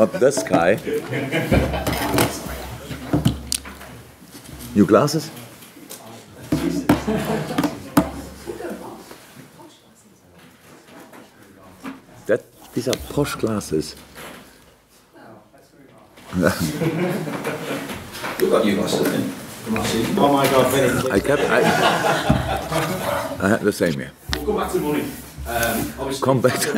not this guy. New glasses? These are posh glasses. You've got new glasses in. Oh my God, I had the same here. We'll come back to money. Obviously, Come back to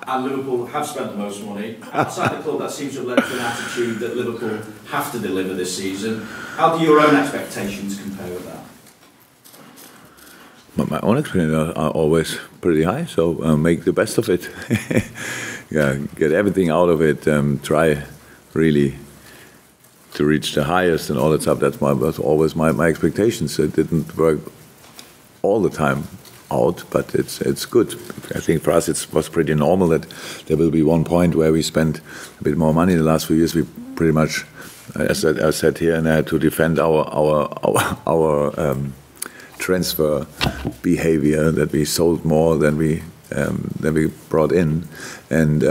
and Liverpool have spent the most money. Outside the club, that seems to have led to an attitude that Liverpool have to deliver this season. How do your own expectations compare with that? But my own experiences are always pretty high, so make the best of it. Yeah, get everything out of it. Try really to reach the highest and all that stuff. That's always my expectations. It didn't work all the time out, but it's good. I think for us it was pretty normal that there will be one point where we spent a bit more money. In the last few years, we pretty much, I said here, and I had to defend our transfer behavior, that we sold more than we brought in, and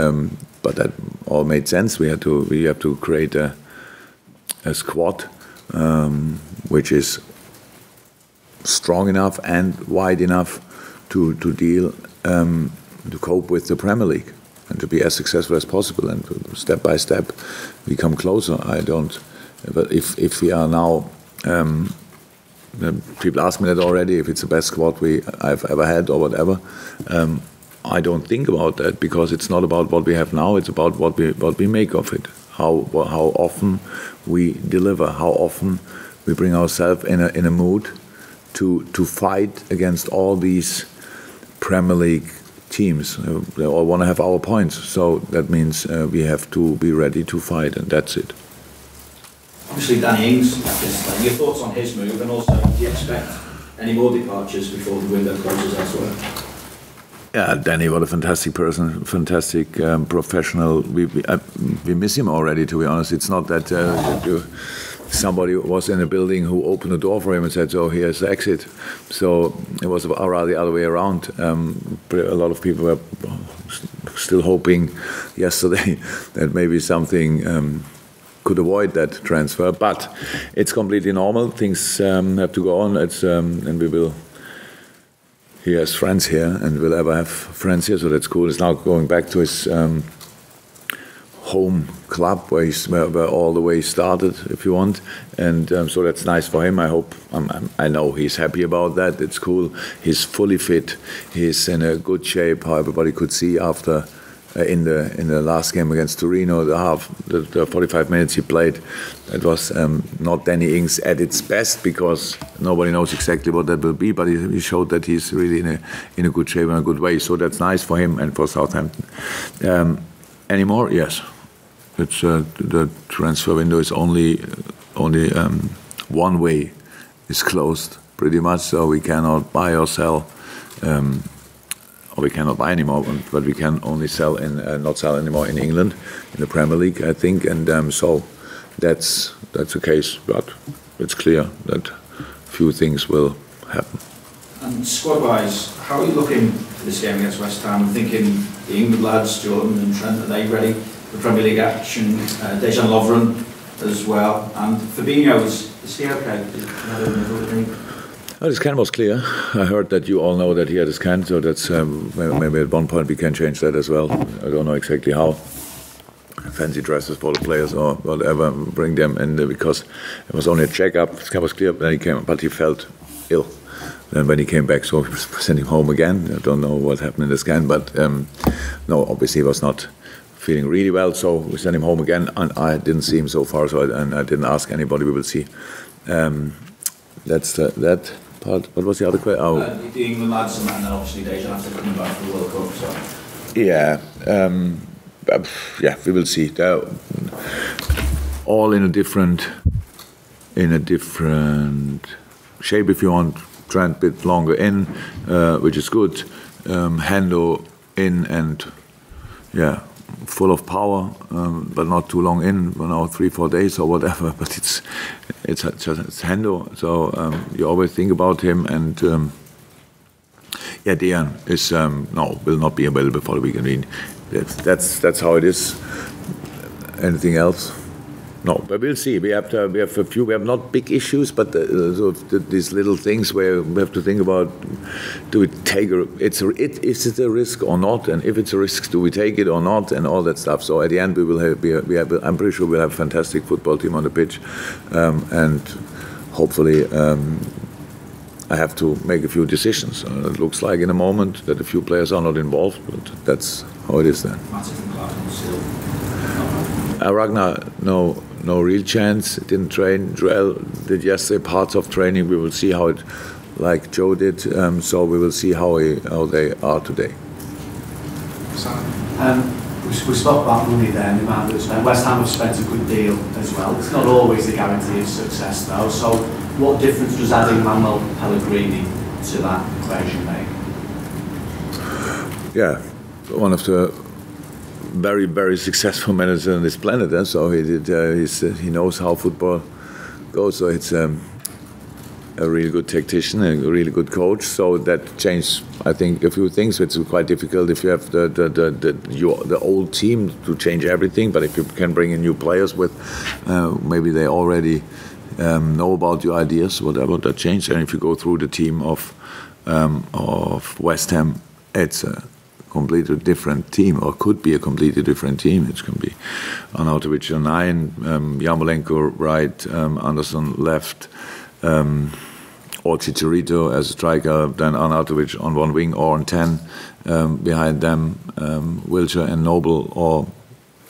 but that all made sense. We have to create a squad which is strong enough and wide enough to deal to cope with the Premier League and to be as successful as possible, and step by step we come closer. But if we are now. People ask me that already, if it's the best squad I've ever had or whatever. I don't think about that, because it's not about what we have now. It's about what we make of it. How often we deliver. How often we bring ourselves in a mood to fight against all these Premier League teams. They all want to have our points. So that means we have to be ready to fight, and that's it. Obviously, Danny Ings, your thoughts on his move, and also, do you expect any more departures before the window closes elsewhere? Yeah, Danny, what a fantastic person, fantastic professional. We miss him already, to be honest. It's not that somebody was in a building who opened the door for him and said, "So here's the exit." So it was rather the other way around. A lot of people were still hoping yesterday that maybe something could avoid that transfer, but it's completely normal. Things have to go on. And we will. He has friends here, and will ever have friends here, so that's cool. He's now going back to his home club where all the way started, if you want, and so that's nice for him. I know he's happy about that. It's cool. He's fully fit. He's in a good shape. How everybody could see after. In the last game against Torino, the 45 minutes he played, it was not Danny Ings at its best, because nobody knows exactly what that will be. But he showed that he's really in a good shape and a good way. So that's nice for him and for Southampton. Anymore? Yes. It's the transfer window is only one way is closed pretty much. So we cannot buy or sell. Or we cannot buy anymore, but we can only sell not sell anymore in England, in the Premier League, I think, and so that's the case. But it's clear that few things will happen. And squad-wise, how are you looking for this game against West Ham? I'm thinking the England lads, Jordan and Trent, are they ready for Premier League action? Dejan Lovren as well, and Fabinho is he okay? His scan was clear. I heard that you all know that he had a scan, so that's maybe at one point we can change that as well. I don't know exactly how. Fancy dresses for the players or whatever, bring them in because it was only a checkup. His scan was clear, but he felt ill. Then when he came back, so we sent him home again. I don't know what happened in the scan, but no, obviously he was not feeling really well, so we sent him home again, and I didn't see him so far, so I didn't ask anybody. We will see. That's that part. What was the other question? Oh. The England lads and then obviously Dejan after coming back from the World Cup. So. Yeah, yeah, we will see. They're all in a different shape, if you want. Trent a bit longer in, which is good. Hendo in and yeah, full of power, but not too long in. You know, 3-4 days or whatever. But it's Hendo, so you always think about him. And yeah, Dejan is will not be available for the weekend. I mean, that's how it is. Anything else? No, but we'll see. We have a few. We have not big issues, but these little things where we have to think about: do we take is it a risk or not? And if it's a risk, do we take it or not? And all that stuff. So at the end, we will have. I'm pretty sure we'll have a fantastic football team on the pitch, and hopefully. I have to make a few decisions. It looks like in a moment that a few players are not involved, but that's how it is then. Ragnar, no real chance. Didn't train. Joel did yesterday parts of training. We will see how it, like Joe did. So we will see how they are today. We spoke about money there and the amount that was spent. West Ham have spent a good deal as well. It's not always a guarantee of success though. So what difference does adding Manuel Pellegrini to that equation make? Yeah, one of the very, very successful managers on this planet. So he knows how football goes. So it's a really good tactician, a really good coach. So that changed, I think, a few things. It's quite difficult if you have the old team to change everything. But if you can bring in new players with, maybe they already know about your ideas, whatever, that change. And if you go through the team of West Ham, it's a completely different team, or could be a completely different team. It can be Arnautovic on 9, Yarmolenko right, Anderson left, or Chicharito as a striker, then Arnautovic on one wing or on 10, behind them Wilshere and Noble or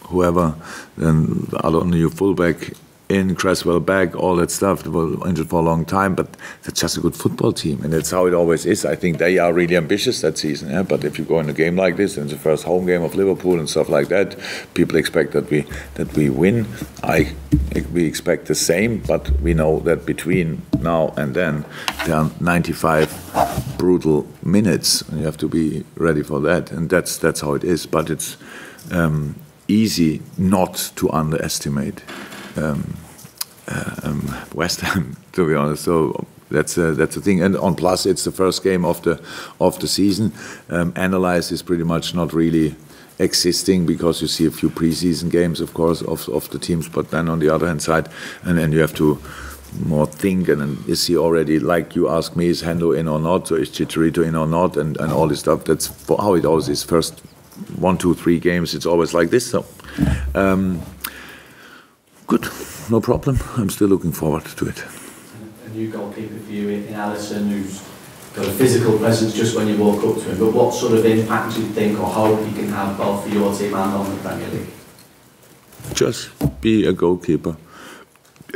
whoever, then the other new fullback in, Cresswell back, all that stuff. They were injured for a long time, but that's just a good football team, and that's how it always is. I think they are really ambitious that season, yeah? But if you go in a game like this, and it's the first home game of Liverpool and stuff like that, people expect that we win. We expect the same, but we know that between now and then there are 95 brutal minutes, and you have to be ready for that, and that's how it is. But it's easy not to underestimate West Ham, to be honest. So that's the thing. And on plus, it's the first game of the season. Analyze is pretty much not really existing because you see a few preseason games, of course, of the teams. But then on the other hand side, and then you have to more think. And then is he already, like you ask me, is Hendo in or not? So is Chicharito in or not? And all this stuff. That's how it always is. First 1, 2, 3 games, it's always like this. So. Good, no problem. I'm still looking forward to it. A new goalkeeper for you in Alisson, who's got a physical presence just when you walk up to him. But what sort of impact do you think or hope he can have both for your team and on the Premier League? Just be a goalkeeper.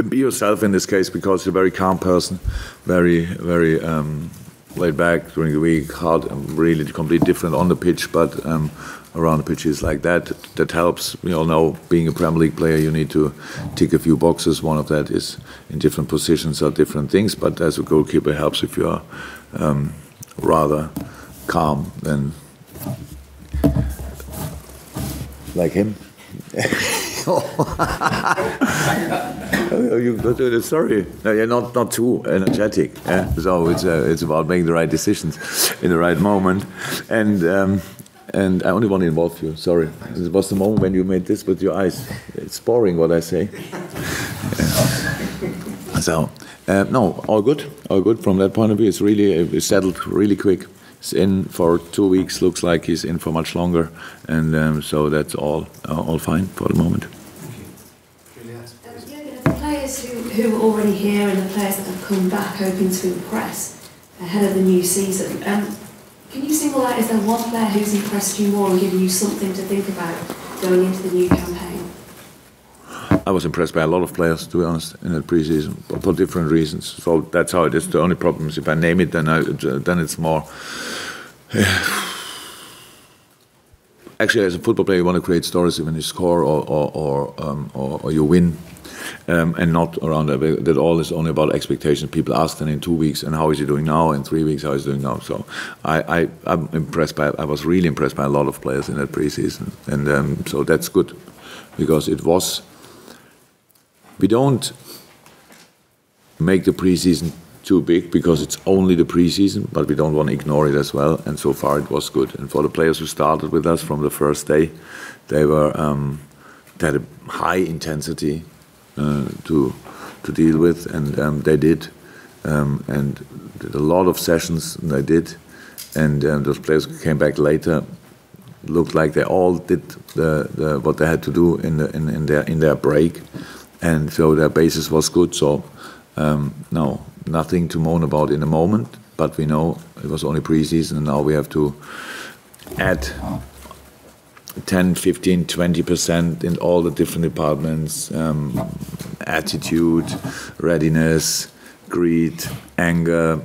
Be yourself in this case, because you're a very calm person, very, very laid back during the week, hard and really completely different on the pitch, but around the pitch is like that. That helps. We all know, being a Premier League player, you need to tick a few boxes. One of that is in different positions or different things, but as a goalkeeper it helps if you are rather calm than like him. Sorry, no, you're not too energetic. So it's about making the right decisions in the right moment. And I only want to involve you. Sorry, it was the moment when you made this with your eyes. It's boring what I say. Yeah. So no, all good from that point of view. It's really settled really quick. He's in for 2 weeks. Looks like he's in for much longer, and so that's all fine for the moment. The players who are already here and the players that have come back hoping to impress ahead of the new season, can you single out, is there one player who's impressed you more and given you something to think about going into the new campaign? I was impressed by a lot of players, to be honest, in the pre-season, for different reasons. So that's how it is. The only problem is if I name it, then it's more. Actually, as a football player, you want to create stories when you score or you win, and not around that. That all is only about expectations. People ask then in 2 weeks, and how is he doing now? In 3 weeks, how is he doing now? So I'm impressed by. I was really impressed by a lot of players in that pre-season, and so that's good, because it was. We don't make the pre-season too big because it's only the pre-season, but we don't want to ignore it as well. And so far it was good. And for the players who started with us from the first day, they had a high intensity to deal with, and they did, and did a lot of sessions. And they did, and those players who came back later looked like they all did what they had to do in their break, and so their basis was good. So no, nothing to moan about in the moment, but we know it was only pre-season, and now we have to add 10, 15, 20% in all the different departments, attitude, readiness, greed, anger,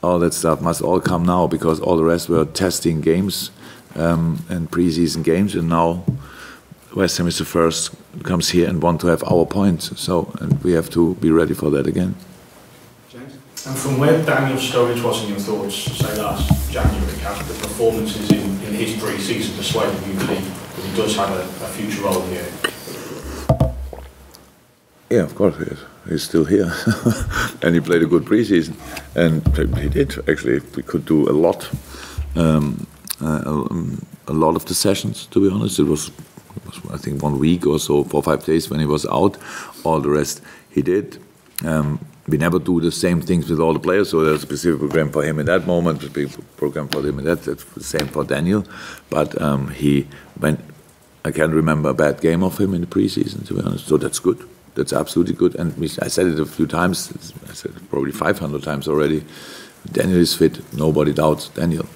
all that stuff must all come now, because all the rest were testing games and pre-season games, and now West Ham is the first, comes here and want to have our points, so and we have to be ready for that again. James? And from where Daniel Sturridge was in your thoughts, say last January, have the performances in his pre-season persuaded you that he does have a future role here? Yeah, of course he is. He's still here, and he played a good pre-season, and he did actually. We could do a lot of the sessions. To be honest, it was I think 1 week or so, 4 or 5 days when he was out. All the rest he did. We never do the same things with all the players, so there's a specific program for him in that moment, a specific program for him in that. That's the same for Daniel. But he went. I can't remember a bad game of him in the pre-season, to be honest. So that's good. That's absolutely good. And I said it a few times. I said it probably 500 times already. Daniel is fit. Nobody doubts Daniel.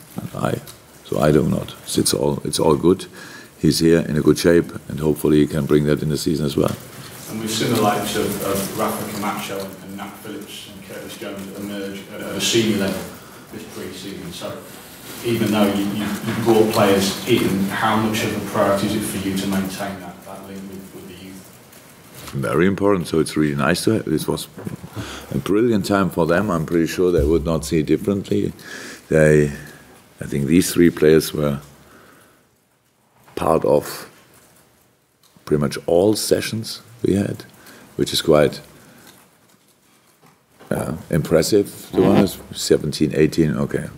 So I do not. It's all good. He's here in a good shape, and hopefully he can bring that in the season as well. And we've seen the likes of Rafa Camacho and Nat Phillips and Curtis Jones emerge at a senior level this pre-season. So even though you brought players in, how much of a priority is it for you to maintain that link with the youth? Very important. So it's really nice to have. This was a brilliant time for them. I'm pretty sure they would not see it differently. I think these 3 players were part of pretty much all sessions we had, which is quite impressive, to be honest. 17, 18, okay.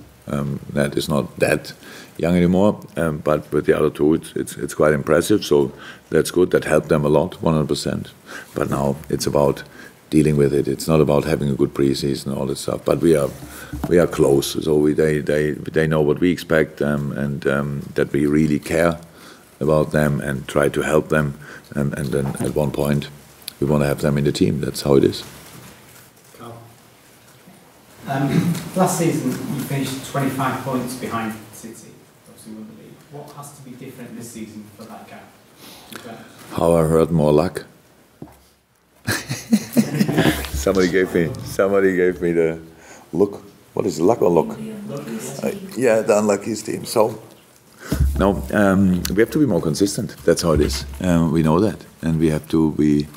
That is not that young anymore, but with the other 2, it's quite impressive, so that's good. That helped them a lot, 100%. But now it's about dealing with it. It's not about having a good pre-season and all that stuff, but we are close, so they know what we expect, and that we really care about them and try to help them, and then at one point we want to have them in the team. That's how it is. Last season you finished 25 points behind City, obviously won the league. What has to be different this season for that gap? How I heard more luck. Somebody gave me the look. What is it, luck or look? Yeah, the unluckiest team. So no, we have to be more consistent. That's how it is. We know that, and we have to be,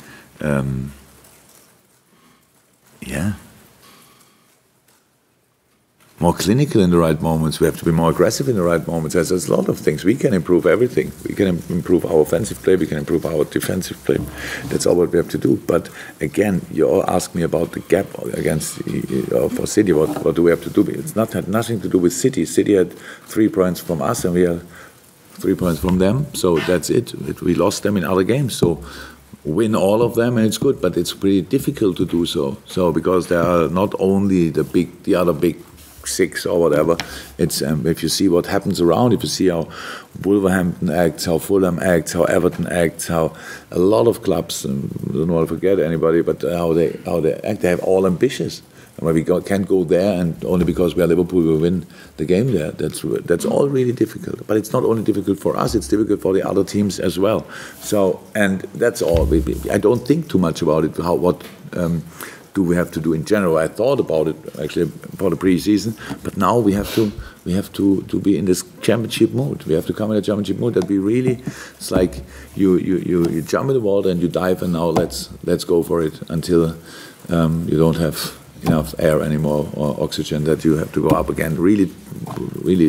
more clinical in the right moments. We have to be more aggressive in the right moments. There's a lot of things. We can improve everything. We can improve our offensive play. We can improve our defensive play. That's all what we have to do. But again, you all ask me about the gap against for City. What do we have to do? It's not had nothing to do with City. City had 3 points from us, and we had 3 points from them. So that's it. We lost them in other games. So win all of them, and it's good. But it's pretty difficult to do so. So because there are not only the other big 6 or whatever. It's if you see what happens around, if you see how Wolverhampton acts, how Fulham acts, how Everton acts, how a lot of clubs, I don't want to forget anybody, but how they act, they have all ambitious. And we can't go there, and only because we are Liverpool we win the game there. That's all really difficult. But it's not only difficult for us; it's difficult for the other teams as well. So, and that's all. I don't think too much about it. What do we have to do in general? I thought about it actually for the pre-season, but now we have to be in this championship mood. We have to come in a championship mood. That we really, it's like you jump in the water and you dive, and now let's go for it until you don't have enough air anymore or oxygen, that you have to go up again. Really,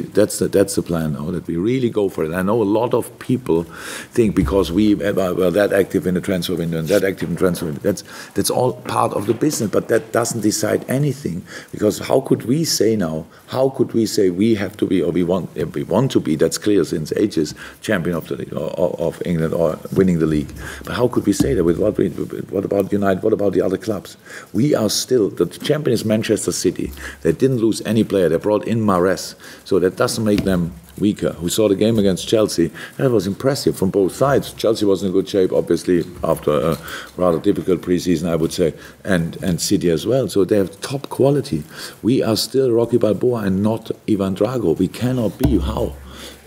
that's the plan now, that we really go for it. I know a lot of people think because we were that active in the transfer window and that active in the transfer window, that's all part of the business, but that doesn't decide anything. Because how could we say now, we have to be, or we want to be, that's clear since ages, champion of the league, or of England, or winning the league. But how could we say that? What about United? What about the other clubs? We are still, the champion is Manchester City. They didn't lose any player. They brought in Mahrez. So that doesn't make them weaker. We saw the game against Chelsea. That was impressive from both sides. Chelsea was in good shape, obviously, after a rather difficult preseason, I would say, and City as well. So they have top quality. We are still Rocky Balboa and not Ivan Drago. We cannot be. How?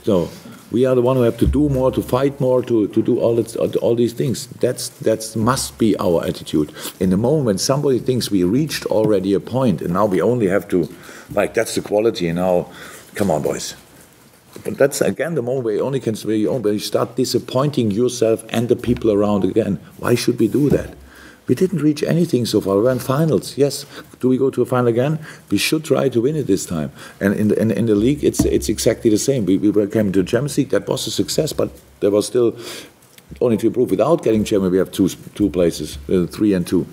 So we are the one who have to do more, to fight more, to do all these things. That must be our attitude. In the moment when somebody thinks we reached already a point and now we only have to, like, that's the quality, and now, come on, boys. But that's, again, the moment where you start disappointing yourself and the people around again. Why should we do that? We didn't reach anything so far. We were in finals. Yes. Do we go to a final again? We should try to win it this time. And in the league, it's exactly the same. We came to the Champions League. That was a success, but there was still only to improve. Without getting champion, we have two places, 3 and 2.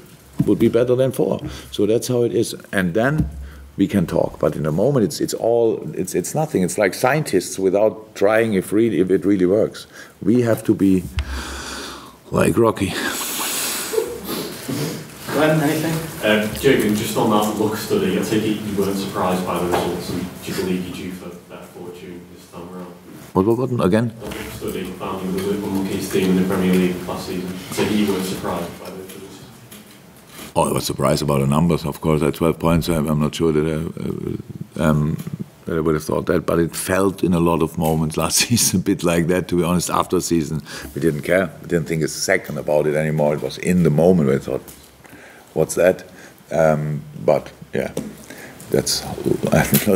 Would be better than 4. So that's how it is. And then we can talk. But in the moment, it's nothing. It's like scientists without trying if it really works. We have to be like Rocky. Glenn, anything? Jurgen, just on that luck study, I take it you weren't surprised by the results, and do you believe you're due for better fortune this time around? What again? The luck study found you were the unluckiest team in the Premier League last season. I take it you weren't surprised by the results? Oh, I was surprised about the numbers, of course. At 12 points, I'm not sure that I would have thought that, but it felt in a lot of moments last season a bit like that, to be honest. After the season, we didn't care. We didn't think a second about it anymore. It was in the moment where I thought, what's that? But yeah, that's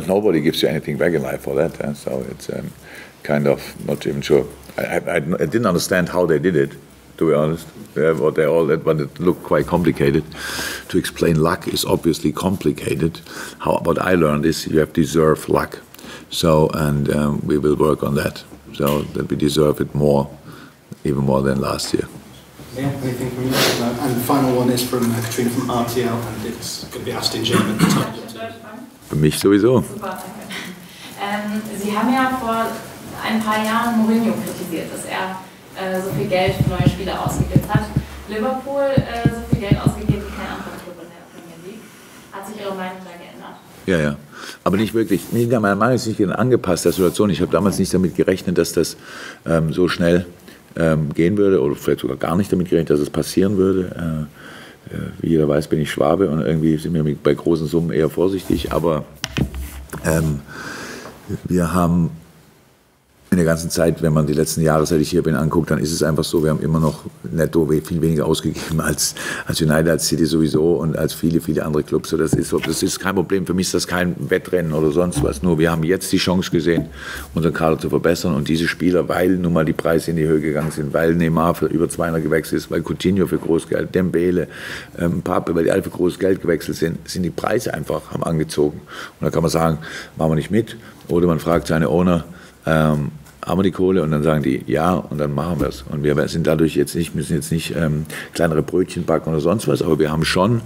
nobody gives you anything back in life for that. So it's kind of not even sure. I didn't understand how they did it, to be honest. What they all did, but it looked quite complicated. To explain luck is obviously complicated. What I learned is you have to deserve luck. So, and we will work on that, so that we deserve it more, even more than last year. Yeah, anything from you? And the final one is from Katrina from RTL, and it's going to be asked in German. Für mich sowieso. Super, danke. Sie haben ja vor ein paar Jahren Mourinho kritisiert, dass er so viel Geld für neue Spieler ausgegeben hat. Liverpool so viel Geld ausgegeben wie kein anderer Club in der Premier League. Hat sich Ihre Meinung da geändert? Ja. Aber nicht wirklich. Meine Meinung ist nicht angepasst der Situation. Ich habe damals nicht damit gerechnet, dass das so schnell gehen würde, oder vielleicht sogar gar nicht damit gerechnet, dass es passieren würde. Wie jeder weiß, bin ich Schwabe und irgendwie sind wir bei großen Summen eher vorsichtig, aber wir haben in der ganzen Zeit, wenn man die letzten Jahre, seit ich hier bin, anguckt, dann ist es einfach so, wir haben immer noch netto viel weniger ausgegeben als United, als City sowieso und als viele andere Clubs. So, das ist kein Problem. Für mich ist das kein Wettrennen oder sonst was. Nur wir haben jetzt die Chance gesehen, unseren Kader zu verbessern, und diese Spieler, weil nun mal die Preise in die Höhe gegangen sind, weil Neymar für über 200 gewechselt ist, weil Coutinho für Großgeld, Dembele, Mbappe, weil die alle für großes Geld gewechselt sind die Preise einfach haben angezogen. Und da kann man sagen, machen wir nicht mit. Oder man fragt seine Owner, haben wir die Kohle, und dann sagen die ja, und dann machen wir es. Und wir sind dadurch müssen jetzt nicht kleinere Brötchen backen oder sonst was, aber wir haben schon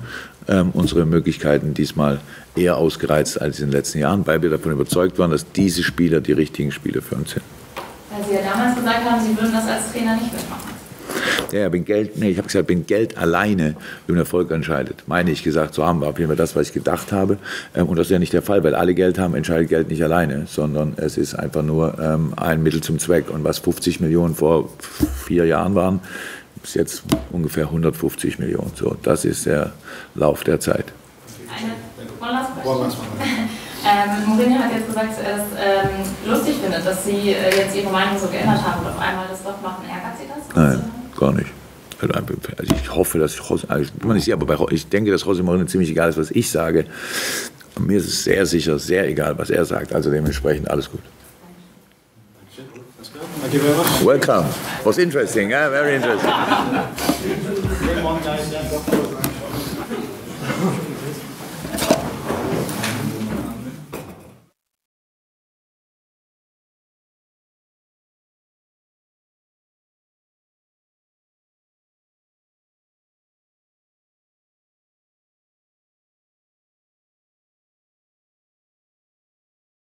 unsere Möglichkeiten diesmal eher ausgereizt als in den letzten Jahren, weil wir davon überzeugt waren, dass diese Spieler die richtigen Spieler für uns sind. Weil Sie ja damals gesagt haben, Sie würden das als Trainer nicht mitmachen. Ja, ich habe gesagt, wenn Geld alleine über den Erfolg entscheidet, meine ich gesagt zu haben, war auf jeden Fall das, was ich gedacht habe. Und das ist ja nicht der Fall, weil alle Geld haben, entscheidet Geld nicht alleine, sondern es ist einfach nur ein Mittel zum Zweck. Und was 50 Millionen vor 4 Jahren waren, ist jetzt ungefähr 150 Millionen. So, das ist der Lauf der Zeit. One last question. Mourinho hat jetzt gesagt, dass er es lustig findet, dass Sie jetzt Ihre Meinung so geändert haben und auf einmal das doch machen. Ärgert Sie das? Nein, gar nicht. Also ich hoffe, dass ich bin mir nicht sicher, aber ich denke, dass José Mourinho ziemlich egal ist, was ich sage. Und mir ist es sehr sicher, sehr egal, was er sagt. Also dementsprechend alles gut. Thank you very much. Welcome. Was interesting, very interesting.